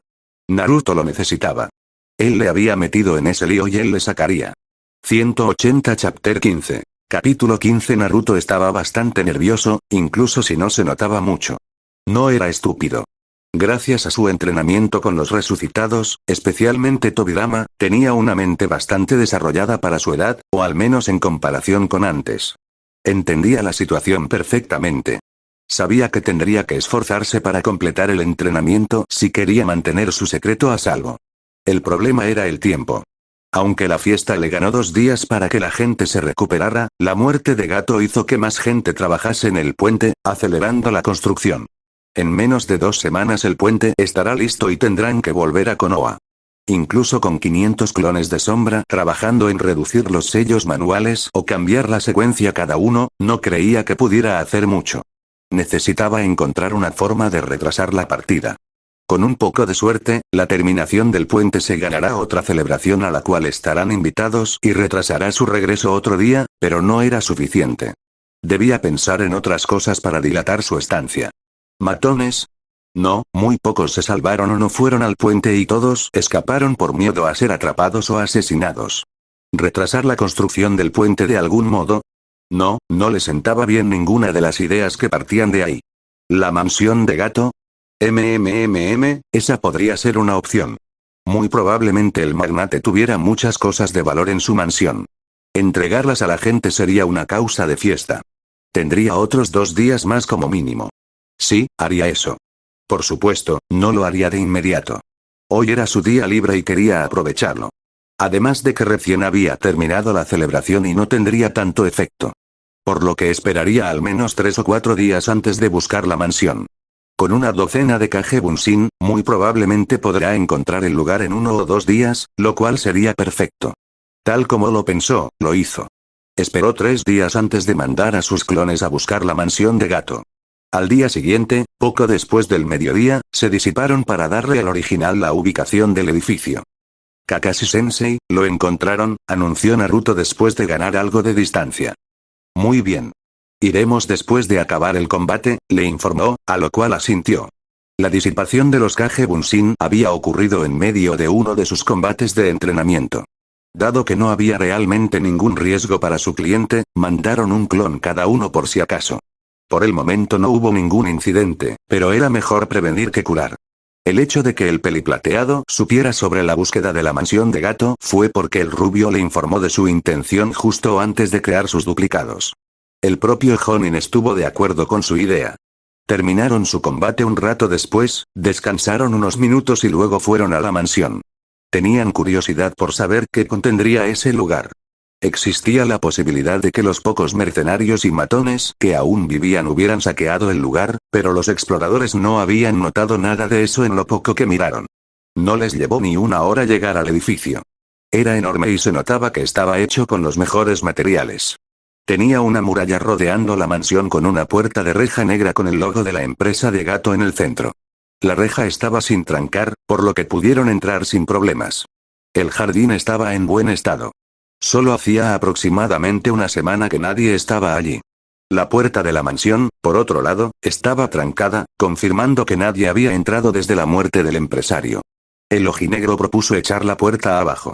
Naruto lo necesitaba. Él le había metido en ese lío y él le sacaría. 180 Chapter 15. Capítulo 15. Naruto estaba bastante nervioso, incluso si no se notaba mucho. No era estúpido. Gracias a su entrenamiento con los resucitados, especialmente Tobirama, tenía una mente bastante desarrollada para su edad, o al menos en comparación con antes. Entendía la situación perfectamente. Sabía que tendría que esforzarse para completar el entrenamiento si quería mantener su secreto a salvo. El problema era el tiempo. Aunque la fiesta le ganó 2 días para que la gente se recuperara, la muerte de Gato hizo que más gente trabajase en el puente, acelerando la construcción. En menos de 2 semanas el puente estará listo y tendrán que volver a Konoha. Incluso con 500 clones de sombra trabajando en reducir los sellos manuales o cambiar la secuencia cada uno, no creía que pudiera hacer mucho. Necesitaba encontrar una forma de retrasar la partida. Con un poco de suerte, la terminación del puente se ganará otra celebración a la cual estarán invitados y retrasará su regreso otro día, pero no era suficiente. Debía pensar en otras cosas para dilatar su estancia. ¿Matones? No, muy pocos se salvaron o no fueron al puente y todos escaparon por miedo a ser atrapados o asesinados. ¿Retrasar la construcción del puente de algún modo? No, no le sentaba bien ninguna de las ideas que partían de ahí. ¿La mansión de Gato? Esa podría ser una opción. Muy probablemente el magnate tuviera muchas cosas de valor en su mansión. Entregarlas a la gente sería una causa de fiesta. Tendría otros 2 días más como mínimo. Sí, haría eso. Por supuesto, no lo haría de inmediato. Hoy era su día libre y quería aprovecharlo. Además de que recién había terminado la celebración y no tendría tanto efecto. Por lo que esperaría al menos 3 o 4 días antes de buscar la mansión. Con una docena de Kage Bunshin, muy probablemente podrá encontrar el lugar en 1 o 2 días, lo cual sería perfecto. Tal como lo pensó, lo hizo. Esperó 3 días antes de mandar a sus clones a buscar la mansión de Gato. Al día siguiente, poco después del mediodía, se disiparon para darle al original la ubicación del edificio. Kakashi-sensei, lo encontraron, anunció Naruto después de ganar algo de distancia. Muy bien. Iremos después de acabar el combate, le informó, a lo cual asintió. La disipación de los Kage Bunshin había ocurrido en medio de uno de sus combates de entrenamiento. Dado que no había realmente ningún riesgo para su cliente, mandaron un clon cada uno por si acaso. Por el momento no hubo ningún incidente, pero era mejor prevenir que curar. El hecho de que el peliplateado supiera sobre la búsqueda de la mansión de Gato fue porque el rubio le informó de su intención justo antes de crear sus duplicados. El propio Jonin estuvo de acuerdo con su idea. Terminaron su combate un rato después, descansaron unos minutos y luego fueron a la mansión. Tenían curiosidad por saber qué contendría ese lugar. Existía la posibilidad de que los pocos mercenarios y matones que aún vivían hubieran saqueado el lugar, pero los exploradores no habían notado nada de eso en lo poco que miraron. No les llevó ni una hora llegar al edificio. Era enorme y se notaba que estaba hecho con los mejores materiales. Tenía una muralla rodeando la mansión con una puerta de reja negra con el logo de la empresa de Gato en el centro. La reja estaba sin trancar, por lo que pudieron entrar sin problemas. El jardín estaba en buen estado. Solo hacía aproximadamente una semana que nadie estaba allí. La puerta de la mansión, por otro lado, estaba trancada, confirmando que nadie había entrado desde la muerte del empresario. El ojinegro propuso echar la puerta abajo.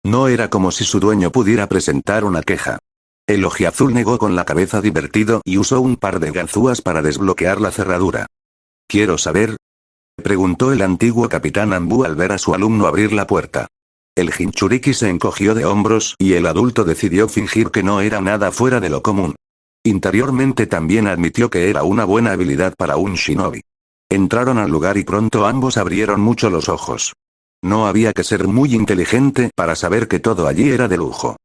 No era como si su dueño pudiera presentar una queja. El ojiazul negó con la cabeza divertido y usó un par de ganzúas para desbloquear la cerradura. «¿Quiero saber?», preguntó el antiguo capitán Ambu al ver a su alumno abrir la puerta. El Jinchuriki se encogió de hombros y el adulto decidió fingir que no era nada fuera de lo común. Interiormente también admitió que era una buena habilidad para un shinobi. Entraron al lugar y pronto ambos abrieron mucho los ojos. No había que ser muy inteligente para saber que todo allí era de lujo.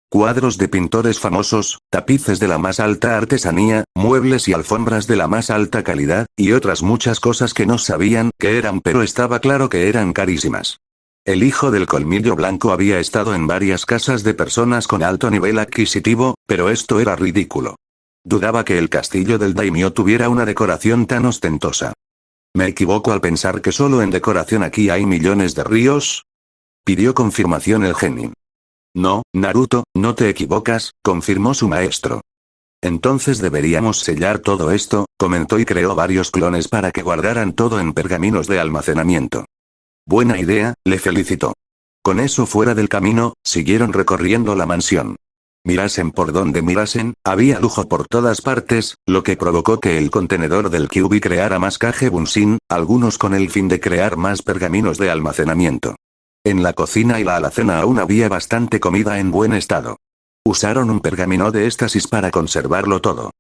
Cuadros de pintores famosos, tapices de la más alta artesanía, muebles y alfombras de la más alta calidad, y otras muchas cosas que no sabían qué eran, pero estaba claro que eran carísimas. El hijo del colmillo blanco había estado en varias casas de personas con alto nivel adquisitivo, pero esto era ridículo. Dudaba que el castillo del daimyo tuviera una decoración tan ostentosa. ¿Me equivoco al pensar que solo en decoración aquí hay millones de ríos?, pidió confirmación el genin. No, Naruto, no te equivocas, confirmó su maestro. Entonces deberíamos sellar todo esto, comentó y creó varios clones para que guardaran todo en pergaminos de almacenamiento. Buena idea, le felicitó. Con eso fuera del camino, siguieron recorriendo la mansión. Mirasen por donde mirasen, había lujo por todas partes, lo que provocó que el contenedor del Kyuubi creara más Kage Bunshin, algunos con el fin de crear más pergaminos de almacenamiento. En la cocina y la alacena aún había bastante comida en buen estado. Usaron un pergamino de éxtasis para conservarlo todo.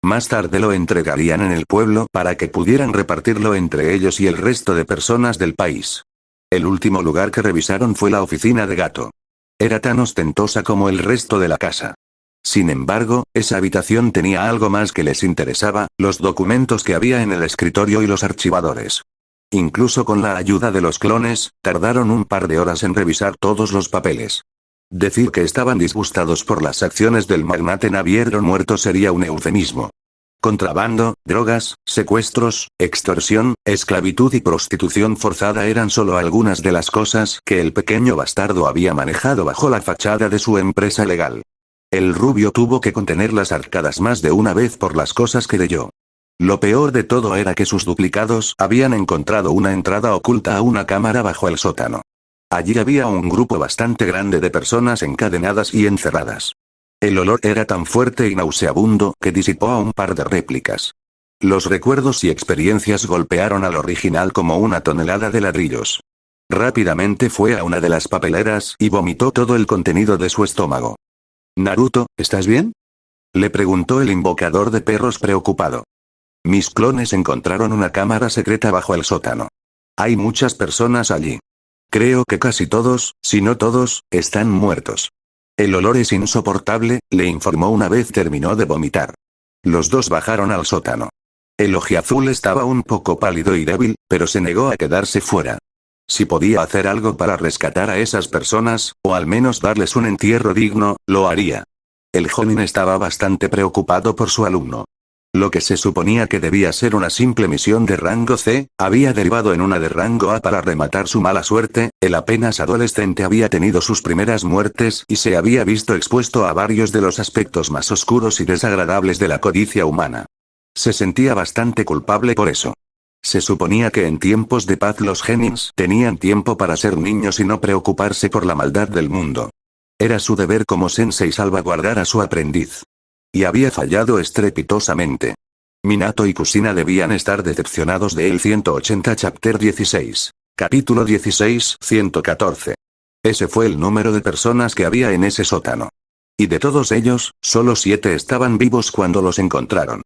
Más tarde lo entregarían en el pueblo para que pudieran repartirlo entre ellos y el resto de personas del país. El último lugar que revisaron fue la oficina de Gato. Era tan ostentosa como el resto de la casa. Sin embargo, esa habitación tenía algo más que les interesaba, los documentos que había en el escritorio y los archivadores. Incluso con la ayuda de los clones, tardaron un par de horas en revisar todos los papeles. Decir que estaban disgustados por las acciones del magnate Navierro muerto sería un eufemismo. Contrabando, drogas, secuestros, extorsión, esclavitud y prostitución forzada eran solo algunas de las cosas que el pequeño bastardo había manejado bajo la fachada de su empresa legal. El rubio tuvo que contener las arcadas más de una vez por las cosas que leyó. Lo peor de todo era que sus duplicados habían encontrado una entrada oculta a una cámara bajo el sótano. Allí había un grupo bastante grande de personas encadenadas y encerradas. El olor era tan fuerte y nauseabundo que disipó a un par de réplicas. Los recuerdos y experiencias golpearon al original como una tonelada de ladrillos. Rápidamente fue a una de las papeleras y vomitó todo el contenido de su estómago. Naruto, ¿estás bien? Le preguntó el invocador de perros preocupado. Mis clones encontraron una cámara secreta bajo el sótano. Hay muchas personas allí. Creo que casi todos, si no todos, están muertos. El olor es insoportable, le informó una vez terminó de vomitar. Los dos bajaron al sótano. El ojiazul estaba un poco pálido y débil, pero se negó a quedarse fuera. Si podía hacer algo para rescatar a esas personas, o al menos darles un entierro digno, lo haría. El joven estaba bastante preocupado por su alumno. Lo que se suponía que debía ser una simple misión de rango C, había derivado en una de rango A para rematar su mala suerte. El apenas adolescente había tenido sus primeras muertes y se había visto expuesto a varios de los aspectos más oscuros y desagradables de la codicia humana. Se sentía bastante culpable por eso. Se suponía que en tiempos de paz los genins tenían tiempo para ser niños y no preocuparse por la maldad del mundo. Era su deber como sensei salvaguardar a su aprendiz. Y había fallado estrepitosamente. Minato y Kusina debían estar decepcionados de él. 180 Chapter 16. Capítulo 16, 114. Ese fue el número de personas que había en ese sótano. Y de todos ellos, solo 7 estaban vivos cuando los encontraron.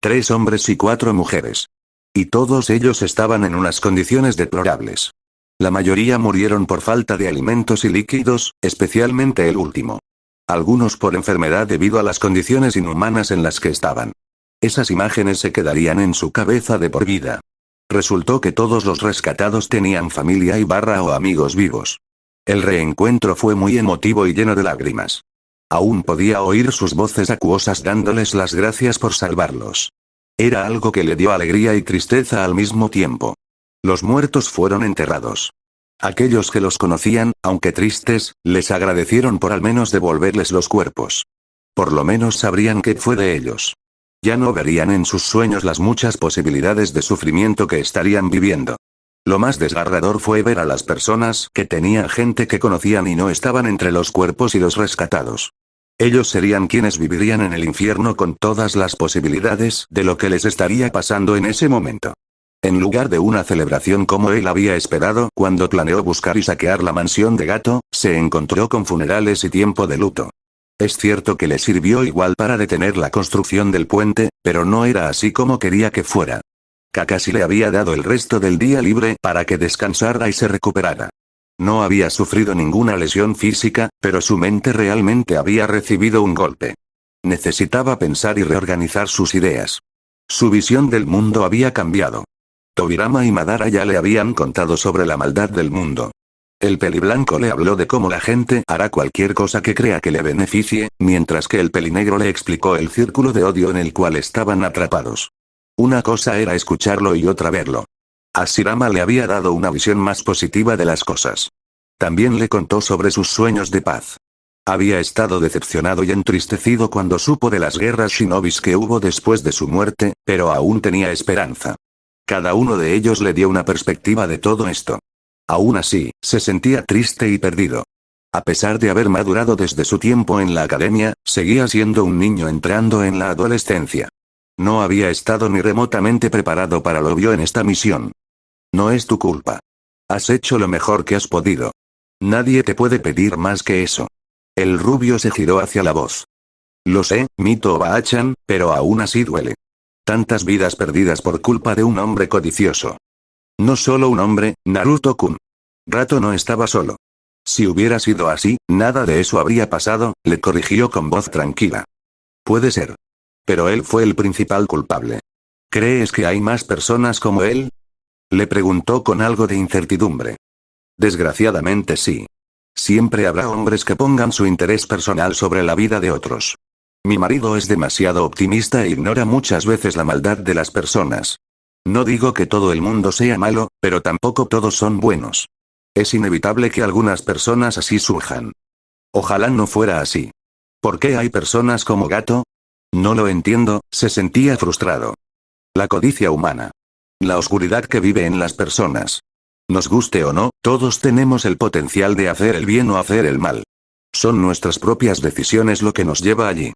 3 hombres y 4 mujeres. Y todos ellos estaban en unas condiciones deplorables. La mayoría murieron por falta de alimentos y líquidos, especialmente el último. Algunos por enfermedad debido a las condiciones inhumanas en las que estaban. Esas imágenes se quedarían en su cabeza de por vida. Resultó que todos los rescatados tenían familia y o amigos vivos. El reencuentro fue muy emotivo y lleno de lágrimas. Aún podía oír sus voces acuosas dándoles las gracias por salvarlos. Era algo que le dio alegría y tristeza al mismo tiempo. Los muertos fueron enterrados. Aquellos que los conocían, aunque tristes, les agradecieron por al menos devolverles los cuerpos. Por lo menos sabrían qué fue de ellos. Ya no verían en sus sueños las muchas posibilidades de sufrimiento que estarían viviendo. Lo más desgarrador fue ver a las personas que tenían gente que conocían y no estaban entre los cuerpos y los rescatados. Ellos serían quienes vivirían en el infierno con todas las posibilidades de lo que les estaría pasando en ese momento. En lugar de una celebración como él había esperado cuando planeó buscar y saquear la mansión de Gato, se encontró con funerales y tiempo de luto. Es cierto que le sirvió igual para detener la construcción del puente, pero no era así como quería que fuera. Kakashi le había dado el resto del día libre para que descansara y se recuperara. No había sufrido ninguna lesión física, pero su mente realmente había recibido un golpe. Necesitaba pensar y reorganizar sus ideas. Su visión del mundo había cambiado. Tobirama y Madara ya le habían contado sobre la maldad del mundo. El peliblanco le habló de cómo la gente hará cualquier cosa que crea que le beneficie, mientras que el pelinegro le explicó el círculo de odio en el cual estaban atrapados. Una cosa era escucharlo y otra verlo. A Shirama le había dado una visión más positiva de las cosas. También le contó sobre sus sueños de paz. Había estado decepcionado y entristecido cuando supo de las guerras shinobis que hubo después de su muerte, pero aún tenía esperanza. Cada uno de ellos le dio una perspectiva de todo esto. Aún así, se sentía triste y perdido. A pesar de haber madurado desde su tiempo en la academia, seguía siendo un niño entrando en la adolescencia. No había estado ni remotamente preparado para lo vio en esta misión. No es tu culpa. Has hecho lo mejor que has podido. Nadie te puede pedir más que eso. El rubio se giró hacia la voz. Lo sé, Mito Oba-chan, pero aún así duele. Tantas vidas perdidas por culpa de un hombre codicioso. No solo un hombre, Naruto-kun. Rato no estaba solo. Si hubiera sido así, nada de eso habría pasado, le corrigió con voz tranquila. Puede ser. Pero él fue el principal culpable. ¿Crees que hay más personas como él? Le preguntó con algo de incertidumbre. Desgraciadamente sí. Siempre habrá hombres que pongan su interés personal sobre la vida de otros. Mi marido es demasiado optimista e ignora muchas veces la maldad de las personas. No digo que todo el mundo sea malo, pero tampoco todos son buenos. Es inevitable que algunas personas así surjan. Ojalá no fuera así. ¿Por qué hay personas como Gato? No lo entiendo, se sentía frustrado. La codicia humana. La oscuridad que vive en las personas. Nos guste o no, todos tenemos el potencial de hacer el bien o hacer el mal. Son nuestras propias decisiones lo que nos lleva allí.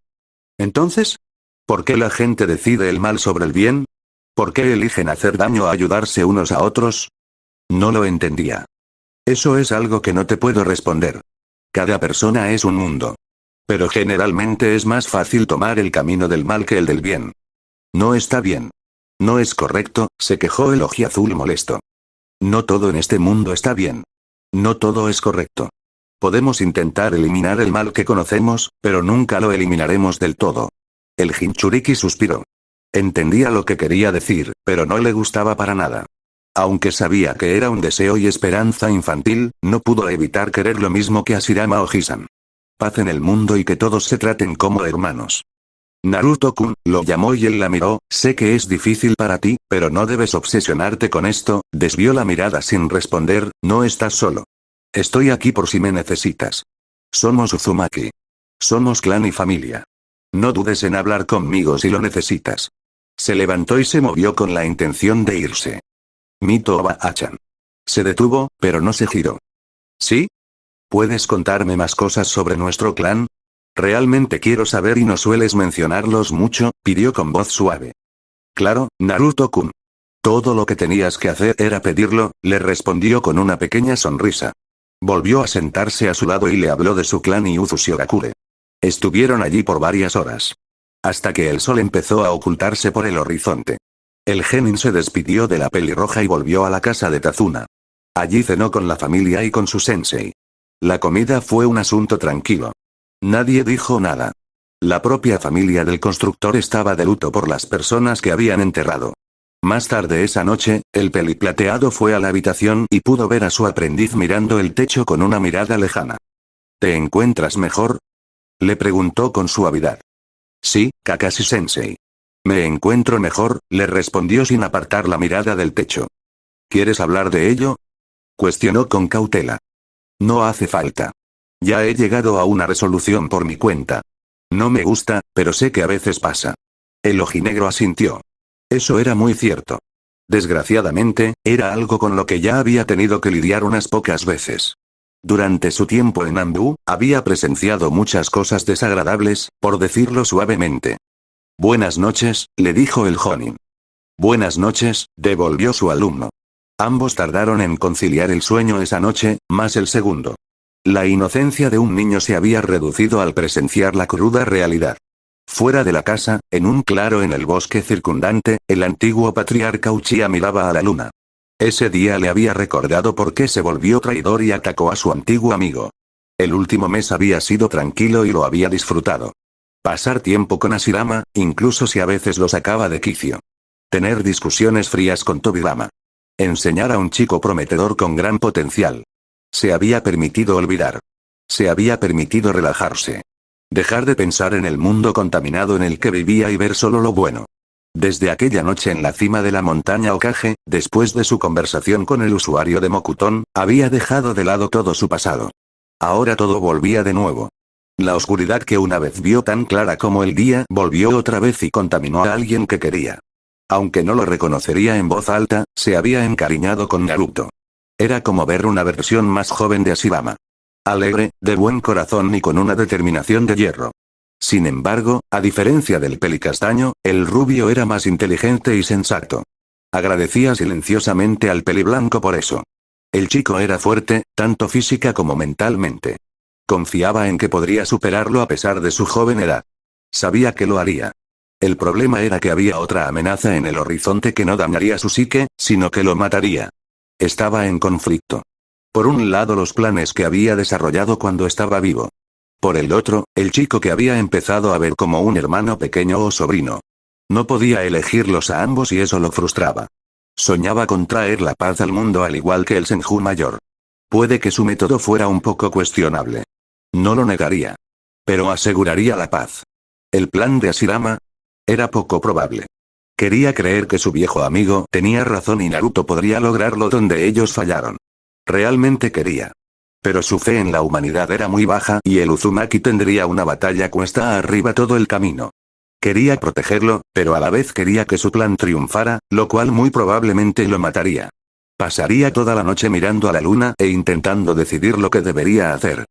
Entonces, ¿por qué la gente decide el mal sobre el bien? ¿Por qué eligen hacer daño o ayudarse unos a otros? No lo entendía. Eso es algo que no te puedo responder. Cada persona es un mundo. Pero generalmente es más fácil tomar el camino del mal que el del bien. No está bien. No es correcto, se quejó el ojiazul molesto. No todo en este mundo está bien. No todo es correcto. Podemos intentar eliminar el mal que conocemos, pero nunca lo eliminaremos del todo. El Jinchuriki suspiró. Entendía lo que quería decir, pero no le gustaba para nada. Aunque sabía que era un deseo y esperanza infantil, no pudo evitar querer lo mismo que Hashirama o Hisan. Paz en el mundo y que todos se traten como hermanos. Naruto-kun, lo llamó y él la miró, sé que es difícil para ti, pero no debes obsesionarte con esto, desvió la mirada sin responder, no estás solo. Estoy aquí por si me necesitas. Somos Uzumaki. Somos clan y familia. No dudes en hablar conmigo si lo necesitas. Se levantó y se movió con la intención de irse. Mito Oba-chan. Se detuvo, pero no se giró. ¿Sí? ¿Puedes contarme más cosas sobre nuestro clan? Realmente quiero saber y no sueles mencionarlos mucho, pidió con voz suave. Claro, Naruto-kun. Todo lo que tenías que hacer era pedirlo, le respondió con una pequeña sonrisa. Volvió a sentarse a su lado y le habló de su clan y Uzushigakure. Estuvieron allí por varias horas. Hasta que el sol empezó a ocultarse por el horizonte. El genin se despidió de la pelirroja y volvió a la casa de Tazuna. Allí cenó con la familia y con su sensei. La comida fue un asunto tranquilo. Nadie dijo nada. La propia familia del constructor estaba de luto por las personas que habían enterrado. Más tarde esa noche, el peliplateado fue a la habitación y pudo ver a su aprendiz mirando el techo con una mirada lejana. ¿Te encuentras mejor? Le preguntó con suavidad. Sí, Kakashi-sensei. Me encuentro mejor, le respondió sin apartar la mirada del techo. ¿Quieres hablar de ello? Cuestionó con cautela. No hace falta. Ya he llegado a una resolución por mi cuenta. No me gusta, pero sé que a veces pasa. El ojinegro asintió. Eso era muy cierto. Desgraciadamente, era algo con lo que ya había tenido que lidiar unas pocas veces. Durante su tiempo en Anbu, había presenciado muchas cosas desagradables, por decirlo suavemente. Buenas noches, le dijo el Jonin. Buenas noches, devolvió su alumno. Ambos tardaron en conciliar el sueño esa noche, más el segundo. La inocencia de un niño se había reducido al presenciar la cruda realidad. Fuera de la casa, en un claro en el bosque circundante, el antiguo patriarca Uchiha miraba a la luna. Ese día le había recordado por qué se volvió traidor y atacó a su antiguo amigo. El último mes había sido tranquilo y lo había disfrutado. Pasar tiempo con Hashirama, incluso si a veces lo sacaba de quicio. Tener discusiones frías con Tobirama. Enseñar a un chico prometedor con gran potencial. Se había permitido olvidar. Se había permitido relajarse. Dejar de pensar en el mundo contaminado en el que vivía y ver solo lo bueno. Desde aquella noche en la cima de la montaña Okage, después de su conversación con el usuario de Mokuton, había dejado de lado todo su pasado. Ahora todo volvía de nuevo. La oscuridad que una vez vio tan clara como el día volvió otra vez y contaminó a alguien que quería. Aunque no lo reconocería en voz alta, se había encariñado con Naruto. Era como ver una versión más joven de Hashirama. Alegre, de buen corazón y con una determinación de hierro. Sin embargo, a diferencia del pelicastaño, el rubio era más inteligente y sensato. Agradecía silenciosamente al peliblanco por eso. El chico era fuerte, tanto física como mentalmente. Confiaba en que podría superarlo a pesar de su joven edad. Sabía que lo haría. El problema era que había otra amenaza en el horizonte que no dañaría su psique, sino que lo mataría. Estaba en conflicto. Por un lado los planes que había desarrollado cuando estaba vivo. Por el otro, el chico que había empezado a ver como un hermano pequeño o sobrino. No podía elegirlos a ambos y eso lo frustraba. Soñaba con traer la paz al mundo al igual que el Senju mayor. Puede que su método fuera un poco cuestionable. No lo negaría. Pero aseguraría la paz. El plan de Hashirama era poco probable. Quería creer que su viejo amigo tenía razón y Naruto podría lograrlo donde ellos fallaron. Realmente quería. Pero su fe en la humanidad era muy baja y el Uzumaki tendría una batalla cuesta arriba todo el camino. Quería protegerlo, pero a la vez quería que su plan triunfara, lo cual muy probablemente lo mataría. Pasaría toda la noche mirando a la luna e intentando decidir lo que debería hacer.